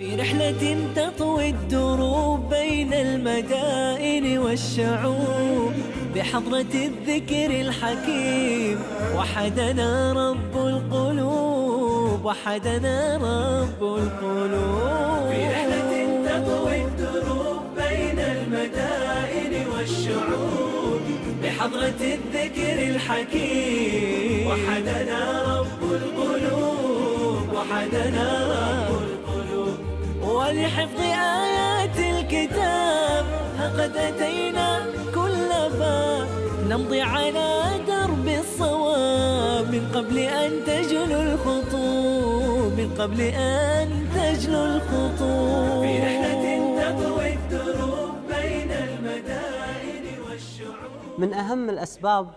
في رحلة تطوي الدروب بين المدائن والشعوب بحضرة الذكر الحكيم وحدنا رب القلوب، وحدنا رب القلوب. في رحلة تطوي الدروب بين المدائن والشعوب بحضرة الذكر الحكيم وحدنا رب القلوب، وحدنا رب القلوب. ولحفظ آيات الكتاب قد أتينا كل باب نمضي على درب الصواب من قبل أن تجلو الخطوب، من قبل أن تجلو الخطوب. في رحلة تطوي الدروب بين المدائن والشعوب. من أهم الأسباب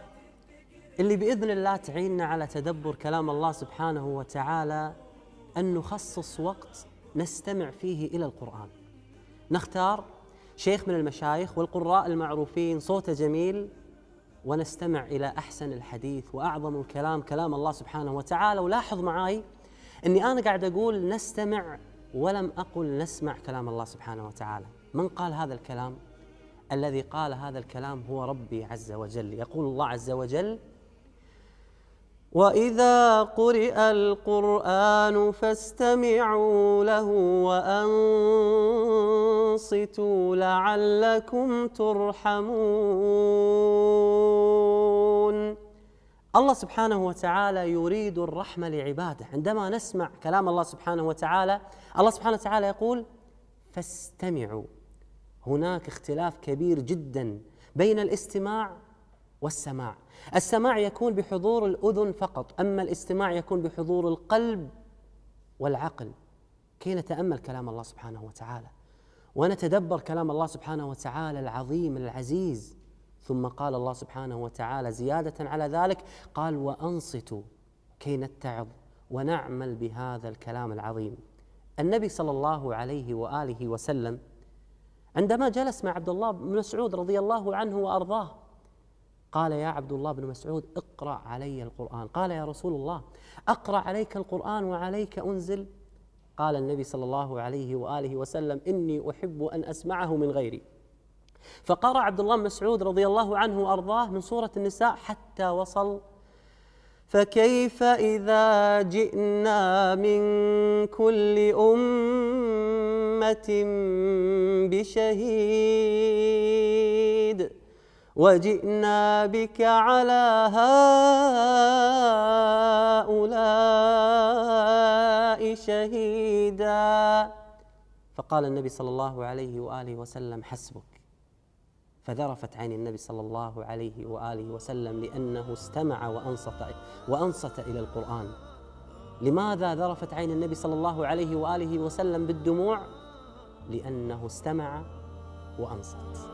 اللي بإذن الله تعيننا على تدبر كلام الله سبحانه وتعالى أن نخصص وقت نستمع فيه إلى القرآن. نختار شيخ من المشايخ والقراء المعروفين صوته جميل ونستمع إلى أحسن الحديث وأعظم الكلام كلام الله سبحانه وتعالى. ولاحظ معي أني أنا قاعد أقول نستمع ولم أقل نسمع كلام الله سبحانه وتعالى. من قال هذا الكلام؟ الذي قال هذا الكلام هو ربي عز وجل. يقول الله عز وجل: وإذا قرئ القرآن فاستمعوا له وأنصتوا لعلكم ترحمون. الله سبحانه وتعالى يريد الرحمة لعباده. عندما نسمع كلام الله سبحانه وتعالى، الله سبحانه وتعالى يقول فاستمعوا. هناك اختلاف كبير جدا بين الاستماع والسماع. السماع يكون بحضور الأذن فقط، أما الاستماع يكون بحضور القلب والعقل، كي نتأمل كلام الله سبحانه وتعالى ونتدبر كلام الله سبحانه وتعالى العظيم العزيز. ثم قال الله سبحانه وتعالى زيادة على ذلك، قال وأنصتوا كي نتعظ ونعمل بهذا الكلام العظيم. النبي صلى الله عليه وآله وسلم عندما جلس مع عبد الله بن مسعود رضي الله عنه وأرضاه قال: يا عبد الله بن مسعود اقرأ علي القرآن. قال: يا رسول الله أقرأ عليك القرآن وعليك أنزل؟ قال النبي صلى الله عليه وآله وسلم: إني أحب أن أسمعه من غيري. فقرأ عبد الله بن مسعود رضي الله عنه وأرضاه من سورة النساء حتى وصل: فكيف إذا جئنا من كل أمة بشهيد وجئنا بك على هؤلاء شهيدا. فقال النبي صلى الله عليه وآله وسلم: حسبك. فذرفت عين النبي صلى الله عليه وآله وسلم لأنه استمع وأنصت إلى القرآن. لماذا ذرفت عين النبي صلى الله عليه وآله وسلم بالدموع؟ لأنه استمع وأنصت.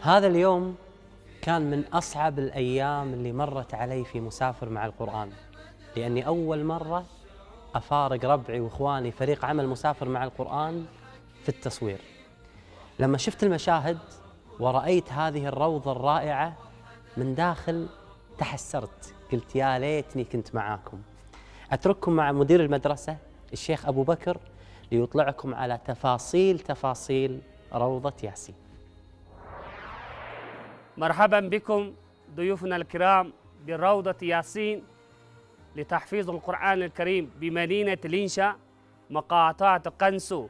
هذا اليوم كان من أصعب الأيام اللي مرت علي في مسافر مع القرآن، لأني أول مرة أفارق ربعي وإخواني فريق عمل مسافر مع القرآن في التصوير. لما شفت المشاهد ورأيت هذه الروضة الرائعة من داخل تحسرت، قلت يا ليتني كنت معاكم. أترككم مع مدير المدرسة الشيخ أبو بكر ليطلعكم على تفاصيل روضة ياسين. مرحبا بكم ضيوفنا الكرام بروضة ياسين لتحفيظ القرآن الكريم بمدينة لينشا مقاطعة قنسو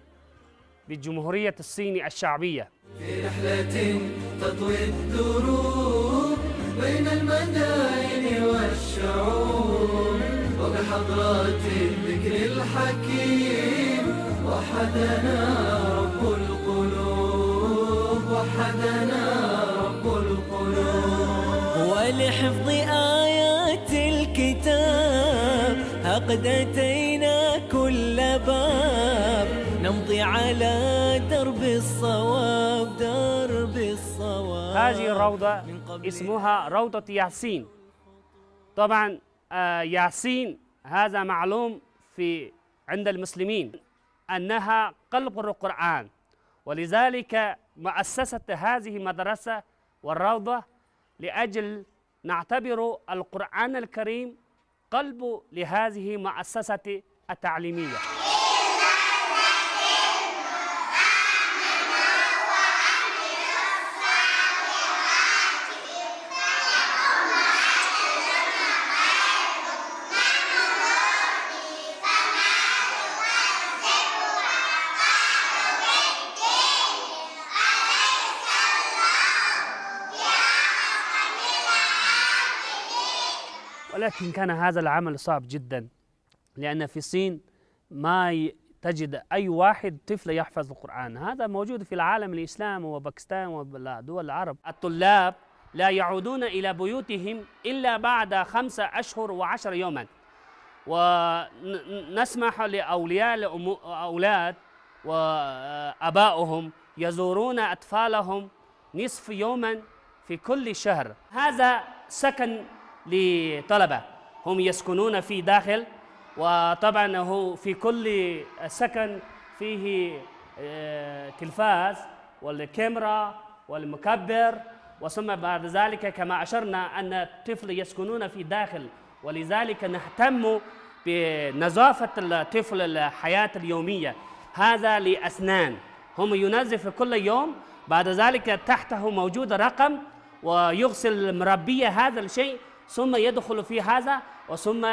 بالجمهورية الصينية الشعبية. في رحلة تطوي الدروب بين المدائن والشعوب وبحضرات الذكر الحكيم وحدنا رب القلوب، وحدنا رب القلوب. ولحفظ آيات الكتاب قد أتينا كل باب نمضي على درب الصواب، درب الصواب. هذه الروضة اسمها روضة ياسين. طبعا ياسين هذا معلوم عند المسلمين أنها قلب القرآن، ولذلك مؤسست هذه المدرسة والروضة لأجل نعتبر القرآن الكريم قلب لهذه المؤسسة التعليمية. ولكن كان هذا العمل صعب جدا، لأن في الصين ما تجد أي واحد طفل يحفظ القرآن. هذا موجود في العالم الإسلامي وباكستان ودول العرب. الطلاب لا يعودون إلى بيوتهم إلا بعد 5 أشهر و10 يوما، ونسمح لأولياء الأولاد وأبائهم يزورون أطفالهم نصف يوما في كل شهر. هذا سكن لطلبة هم يسكنون في داخل، وطبعا هو في كل سكن فيه تلفاز والكاميرا والمكبر، وثم بعد ذلك كما أشرنا أن الطفل يسكنون في داخل، ولذلك نهتم بنظافة الطفل الحياة اليومية. هذا لأسنان هم ينظف كل يوم، بعد ذلك تحته موجود رقم ويغسل المربية هذا الشيء، ثم يدخل في هذا وثم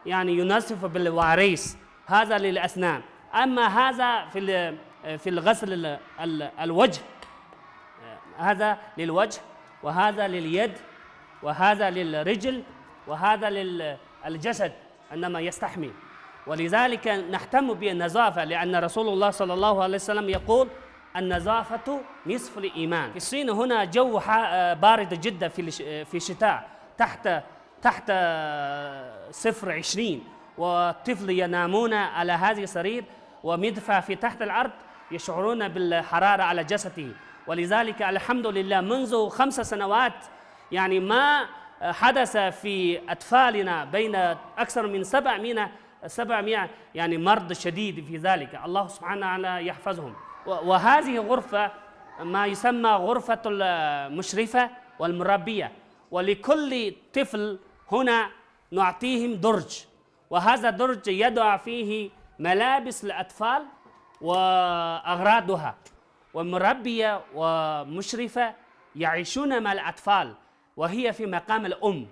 يعني ينظف بالواريس. هذا للأسنان. أما هذا في الغسل الوجه، هذا للوجه وهذا لليد وهذا للرجل وهذا للجسد عندما يستحمي. ولذلك نهتم بالنظافة، لأن رسول الله صلى الله عليه وسلم يقول النظافة نصف الإيمان. في الصين هنا جو بارد جدا في الشتاء، تحت 20 والطفل ينامون على هذه السرير، ومدفع في تحت الأرض يشعرون بالحرارة على جسده. ولذلك الحمد لله منذ 5 سنوات يعني ما حدث في أطفالنا بين أكثر من 700 يعني مرض شديد في ذلك. الله سبحانه وتعالى يحفظهم. وهذه غرفة ما يسمى غرفة المشرفة والمربية، ولكل طفل هنا نعطيهم درج، وهذا الدرج يضع فيه ملابس الأطفال وأغراضها، ومربية ومشرفة يعيشون مع الأطفال وهي في مقام الأم.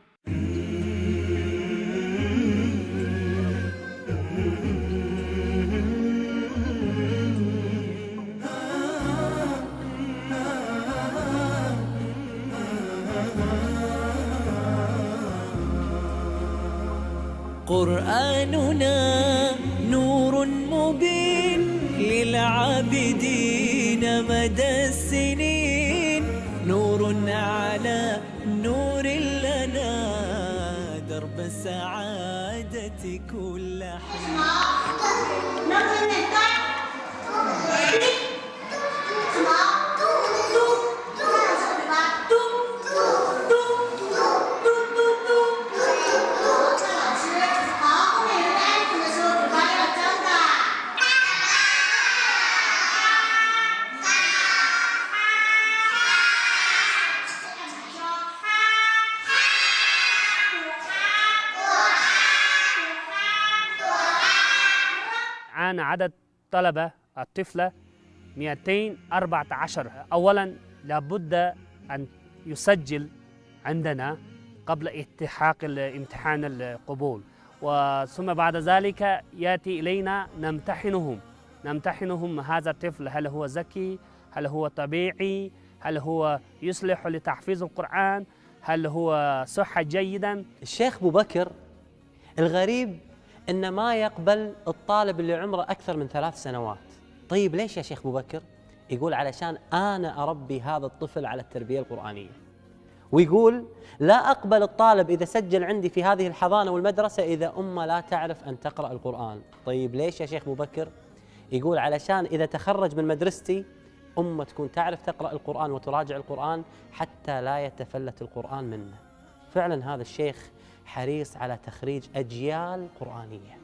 قرآننا نور مبين للعابدين مدى السنين، نور على نور لنا درب السعادة كل حين. عدد طلبة الطفلة 214. أولا لابد أن يسجل عندنا قبل التحاق الامتحان القبول، وثم بعد ذلك يأتي إلينا نمتحنهم هذا الطفل هل هو ذكي، هل هو طبيعي، هل هو يصلح لتحفيظ القرآن، هل هو صحة جيدا. الشيخ أبو بكر الغريب إن ما يقبل الطالب اللي عمره أكثر من 3 سنوات. طيب ليش يا شيخ أبو بكر؟ يقول علشان أنا أربي هذا الطفل على التربية القرآنية، ويقول لا أقبل الطالب إذا سجل عندي في هذه الحضانة والمدرسة إذا أمه لا تعرف أن تقرأ القرآن. طيب ليش يا شيخ أبو بكر؟ يقول علشان إذا تخرج من مدرستي أمه تكون تعرف تقرأ القرآن وتراجع القرآن حتى لا يتفلت القرآن منه. فعلا هذا الشيخ حريص على تخريج أجيال قرآنية.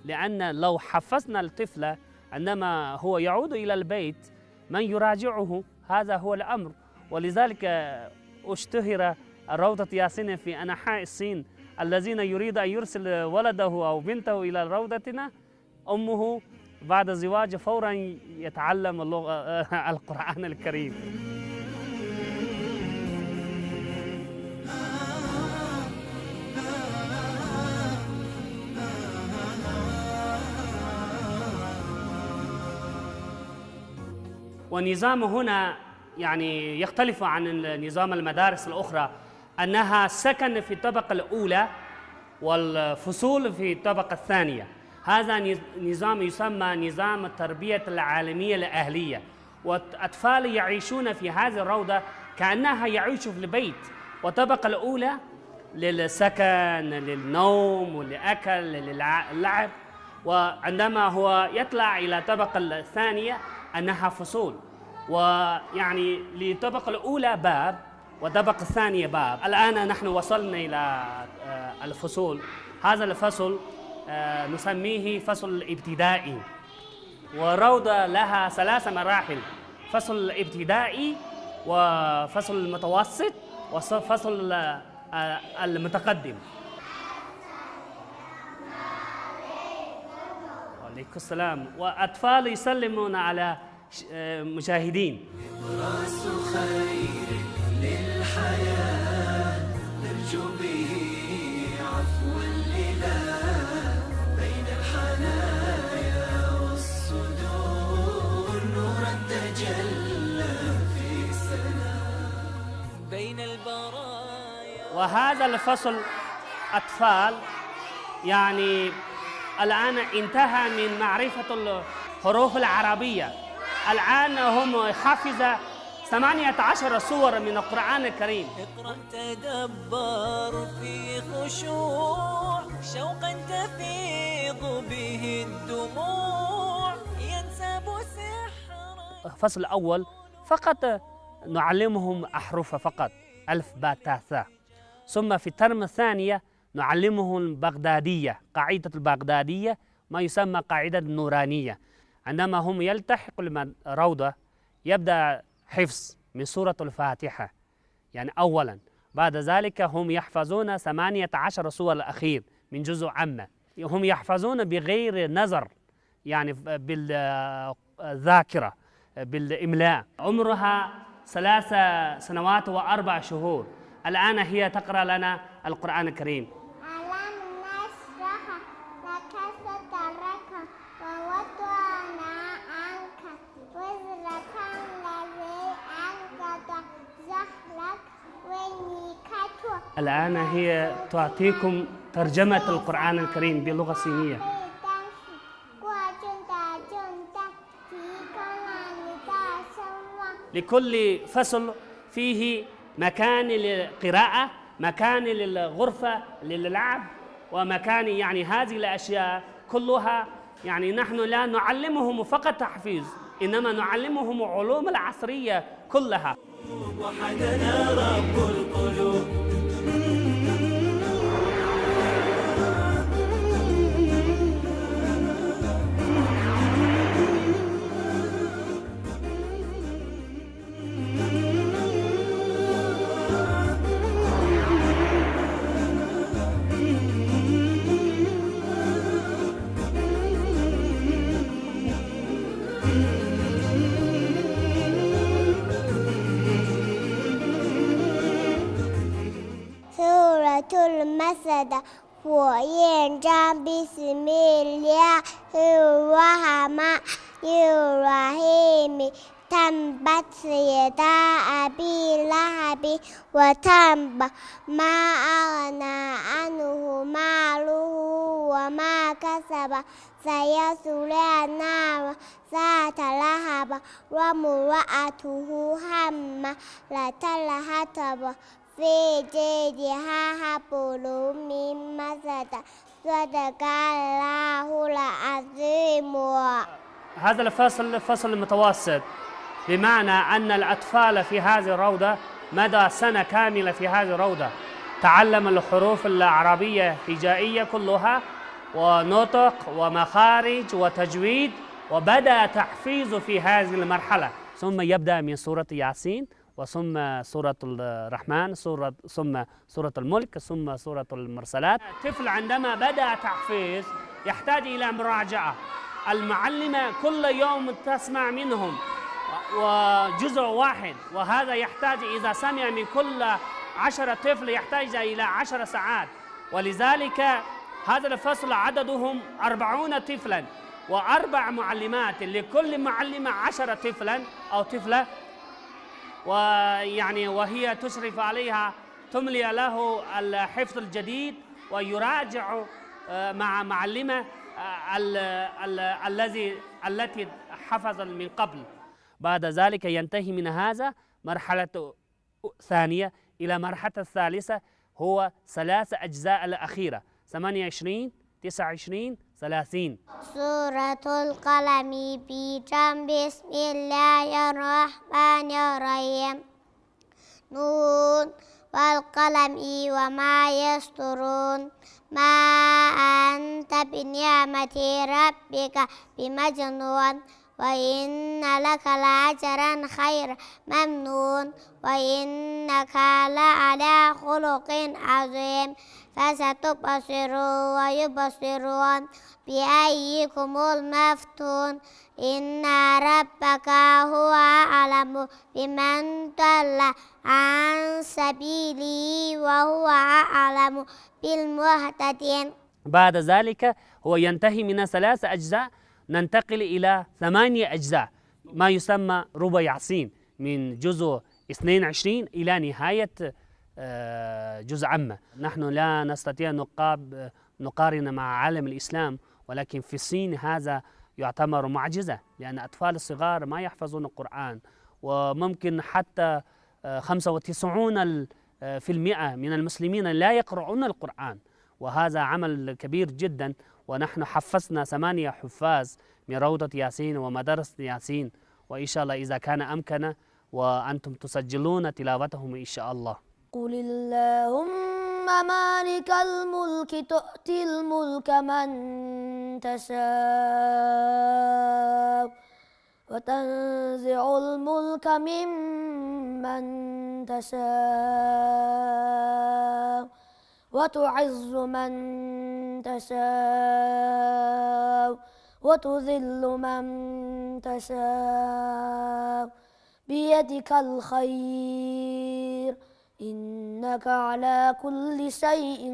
لأن لو حفزنا الطفل عندما هو يعود إلى البيت من يراجعه، هذا هو الأمر. ولذلك اشتهر روضة ياسين في أنحاء الصين، الذين يريد أن يرسل ولده أو بنته إلى روضتنا أمه بعد الزواج فورا يتعلم القرآن الكريم. ونظام هنا يعني يختلف عن نظام المدارس الأخرى، أنها سكن في الطبقة الأولى والفصول في الطبقة الثانية. هذا نظام يسمى نظام التربية العالمية الأهلية، والأطفال يعيشون في هذه الروضة كأنها يعيش في البيت. والطبقة الأولى للسكن، للنوم والأكل، للعب. وعندما هو يطلع إلى الطبقة الثانية أنها فصول، ويعني للطبقة الأولى باب والطبقة الثانية باب. الآن نحن وصلنا إلى الفصول. هذا الفصل نسميه فصل ابتدائي، وروضة لها 3 مراحل: فصل ابتدائي وفصل المتوسط وفصل المتقدم. وعليكم السلام. وأطفال يسلمون على مشاهدين. راس خير للحياة نرجو به عفو الإله، بين الحنايا والصدور نورا تجلى في سلام بين البرايا. وهذا الفصل أطفال يعني الآن انتهى من معرفة الحروف العربية. الآن هم حافظ 18 سور من القرآن الكريم. اقرأ تدبر في خشوع، شوقا تفيض به الدموع، ينسب سحرا. الفصل الأول فقط نعلمهم أحرف فقط، ألف باء تاء ثاء. ثم في الترم الثانية نعلمهم البغدادية، قاعدة البغدادية، ما يسمى قاعدة النورانية. عندما هم يلتحقوا الروضة يبدأ حفظ من سورة الفاتحة يعني أولا. بعد ذلك هم يحفظون 18 سورة الأخير من جزء عامة. هم يحفظون بغير نظر، يعني بالذاكرة بالإملاء. عمرها 3 سنوات و4 شهور. الآن هي تقرأ لنا القرآن الكريم. ألم نشرح لك صدرك ووضعنا عنك وزرك الذي أنقض ظهرك ونيكته. الآن هي تعطيكم ترجمة القرآن الكريم باللغة الصينية. لكل فصل فيه مكان للقراءة، مكان للغرفة للعب، ومكان يعني هذه الأشياء كلها. يعني نحن لا نعلمهم فقط تحفيظ، إنما نعلمهم علوم العصرية كلها. وحدنا رب القلوب. المسد 火焰章 بسم الله الرحمن الرحيم تبت يدا أبي لهب وتب ما أغنى عنه ماله وما كسب سيصلى نارا ذات لهب وامرأته حمالة الحطب في جيدها حبل من مسد صدق الله العظيم. هذا الفصل فصل متوسط، بمعنى أن الأطفال في هذه الروضة مدى سنة كاملة في هذه الروضة تعلم الحروف العربية الهجائية كلها ونطق ومخارج وتجويد، وبدأ تحفيظه في هذه المرحلة. ثم يبدأ من سورة ياسين، وثم سورة الرحمن، ثم سورة الملك، ثم سورة المرسلات. الطفل عندما بدأ تحفيظ يحتاج إلى مراجعة. المعلمة كل يوم تسمع منهم وجزء واحد، وهذا يحتاج إذا سمع من كل 10 طفل يحتاج إلى 10 ساعات. ولذلك هذا الفصل عددهم 40 طفلا و4 معلمات، لكل معلمة 10 طفلا أو طفلة، وهي تشرف عليها، تملي له الحفظ الجديد ويراجع مع معلمة التي حفظ من قبل. بعد ذلك ينتهي من هذا مرحلة ثانية إلى مرحلة الثالثة، هو 3 أجزاء الأخيرة 28 29 30. سورة القلم بسم الله الرحمن الرحيم. نون والقلم وما يسطرون، ما أنت بنعمة ربك بمجنون، وإن لك لأجرا خير ممنون، وإنك لعلى خلق عظيم. فستبصر ويبصرون بأيكم المفتون، إن ربك هو أعلم بمن ضل عن سبيله وهو أعلم بالمهتدين. بعد ذلك هو ينتهي من 3 أجزاء، ننتقل إلى 8 أجزاء، ما يسمى ربع ياسين، من جزء 22 إلى نهاية جزء عامة. نحن لا نستطيع نقارن مع عالم الإسلام، ولكن في الصين هذا يعتبر معجزة، لأن الأطفال الصغار ما يحفظون القرآن، وممكن حتى 95% من المسلمين لا يقرؤون القرآن، وهذا عمل كبير جدا. ونحن حفظنا 8 حفاظ من روضة ياسين ومدرسة ياسين، وإن شاء الله إذا كان أمكن وأنتم تسجلون تلاوتهم إن شاء الله. قل اللهم مالك الملك تؤتي الملك من تشاء وتنزع الملك ممن تشاء وتعز من تشاء وتذل من تشاء بيدك الخير إنك على كل شيء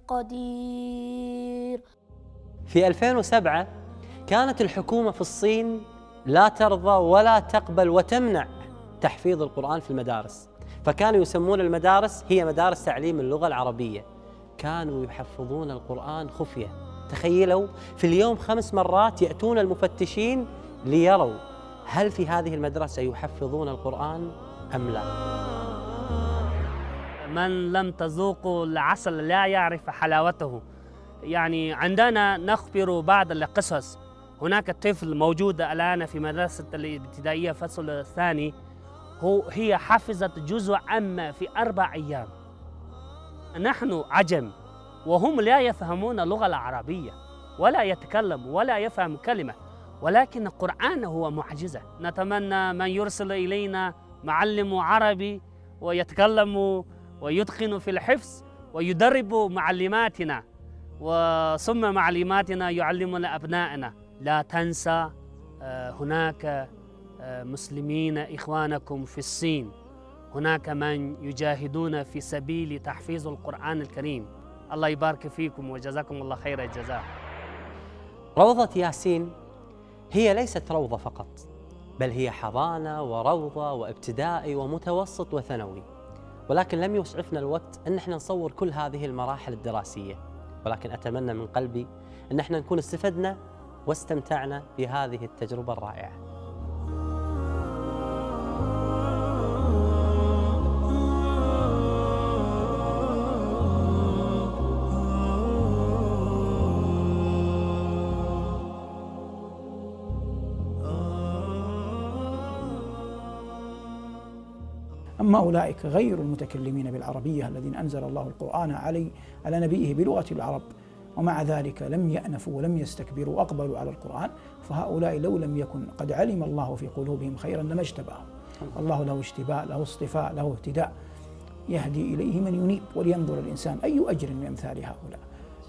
قدير. في 2007 كانت الحكومة في الصين لا ترضى ولا تقبل وتمنع تحفيظ القرآن في المدارس، فكانوا يسمون المدارس هي مدارس تعليم اللغة العربية. كانوا يحفظون القرآن خفية، تخيلوا في اليوم 5 مرات يأتون المفتشين ليروا هل في هذه المدرسة يحفظون القرآن أم لا. من لم تذوق العسل لا يعرف حلاوته. عندنا نخبر بعض القصص. هناك طفل موجود الآن في مدرسة الابتدائية فصل الثاني، هي حفظت جزء عام في 4 أيام. نحن عجم وهم لا يفهمون اللغة العربية ولا يتكلم ولا يفهم كلمة، ولكن القرآن هو معجزة. نتمنى من يرسل إلينا معلم عربي ويتكلم ويتقن في الحفظ ويدرب معلماتنا، وثم معلماتنا يعلمون أبنائنا. لا تنسى هناك مسلمين إخوانكم في الصين، هناك من يجاهدون في سبيل تحفيظ القرآن الكريم. الله يبارك فيكم وجزاكم الله خير الجزاء. روضة ياسين هي ليست روضة فقط، بل هي حضانة وروضة وابتدائي ومتوسط وثانوي، ولكن لم يسعفنا الوقت أن احنا نصور كل هذه المراحل الدراسية، ولكن أتمنى من قلبي أن احنا نكون استفدنا واستمتعنا بهذه التجربة الرائعة. أما أولئك غير المتكلمين بالعربية الذين أنزل الله القرآن على نبيه بلغة العرب ومع ذلك لم يأنفوا ولم يستكبروا وأقبلوا على القرآن، فهؤلاء لو لم يكن قد علم الله في قلوبهم خيرا لما اجتباهم. الله له اشتباء، له اصطفاء، له اهتداء يهدي إليه من ينيب، ولينظر الإنسان أي أجر من أمثال هؤلاء.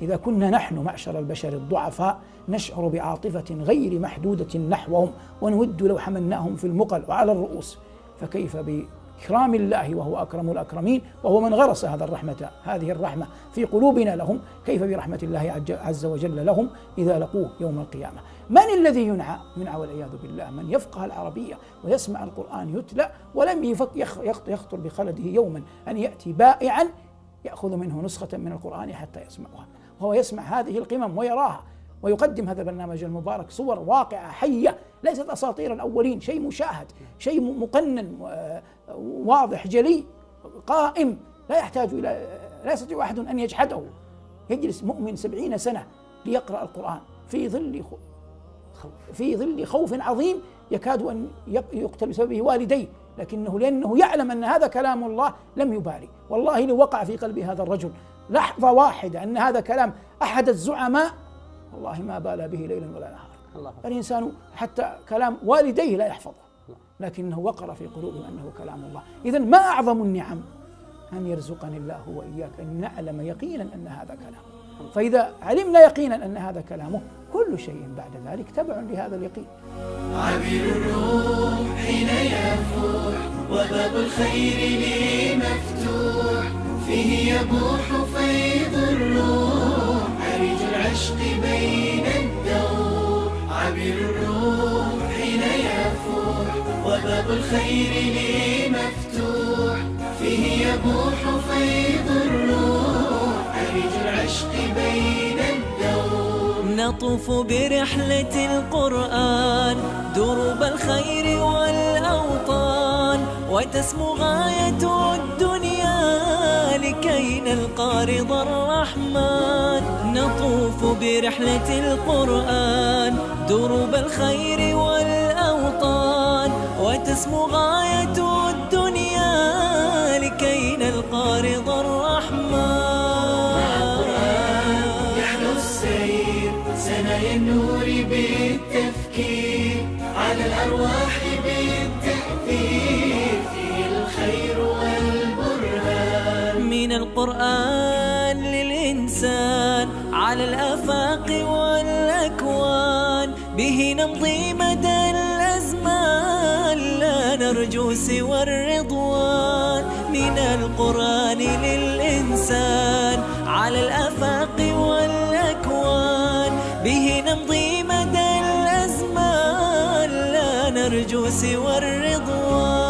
إذا كنا نحن معشر البشر الضعفاء نشعر بعاطفة غير محدودة نحوهم ونود لو حملناهم في المقل وعلى الرؤوس، فكيف بإكرام الله وهو أكرم الأكرمين وهو من غرس هذه الرحمة في قلوبنا لهم، كيف برحمة الله عز وجل لهم إذا لقوه يوم القيامة؟ من الذي ينعى والعياذ بالله؟ من يفقه العربية ويسمع القرآن يتلى ولم يخطر بخلده يوما أن يأتي بائعا يأخذ منه نسخة من القرآن حتى يسمعها، وهو يسمع هذه القمم ويراها، ويقدم هذا البرنامج المبارك صور واقعة حية ليست أساطير الأولين، شيء مشاهد، شيء مقنن واضح جلي قائم لا يستطيع أحد أن يجحده. يجلس مؤمن 70 سنة ليقرأ القرآن في ظل خوف عظيم يكاد أن يقتل بسببه والديه، لأنه يعلم أن هذا كلام الله لم يبالي. والله لو وقع في قلب هذا الرجل لحظة واحدة أن هذا كلام أحد الزعماء والله ما بال به ليلا ولا نهارا. الإنسان حتى كلام والديه لا يحفظه، لكنه وقر في قلوبهم أنه كلام الله. إذن ما أعظم النعم أن يرزقني الله وإياك أن نعلم يقينا أن هذا كلامه، فإذا علمنا يقينا أن هذا كلامه كل شيء بعد ذلك تبع لهذا اليقين. عبير الروح حين يفوح وباب الخير لي مفتوح، فيه يبوح فيض الروح عريج العشق بين الدور. عبير الروح حين يفوح وباب الخير لي مفتوح، فيه يبوح فيض الروح عريج العشق بين الدور. نطوف برحلة القرآن دروب الخير والأوطان، وتسمو غاية الدنيا لكي نلقى رضا الرحمن. نطوف برحلة القرآن دروب الخير والأوطان، وتسمو غاية الدنيا لكي نلقى رضا الرحمن. سنايا النور بالتفكير على الأرواح بالتأثير، فيه الخير والبرهان. من القرآن للإنسان على الآفاق والأكوان، به نمضي مدى الأزمان لا نرجو سوى الرضوان. من القرآن للإنسان على الآفاق والأكوان، به نمضي مدى الأزمان لا نرجو سوى الرضوان.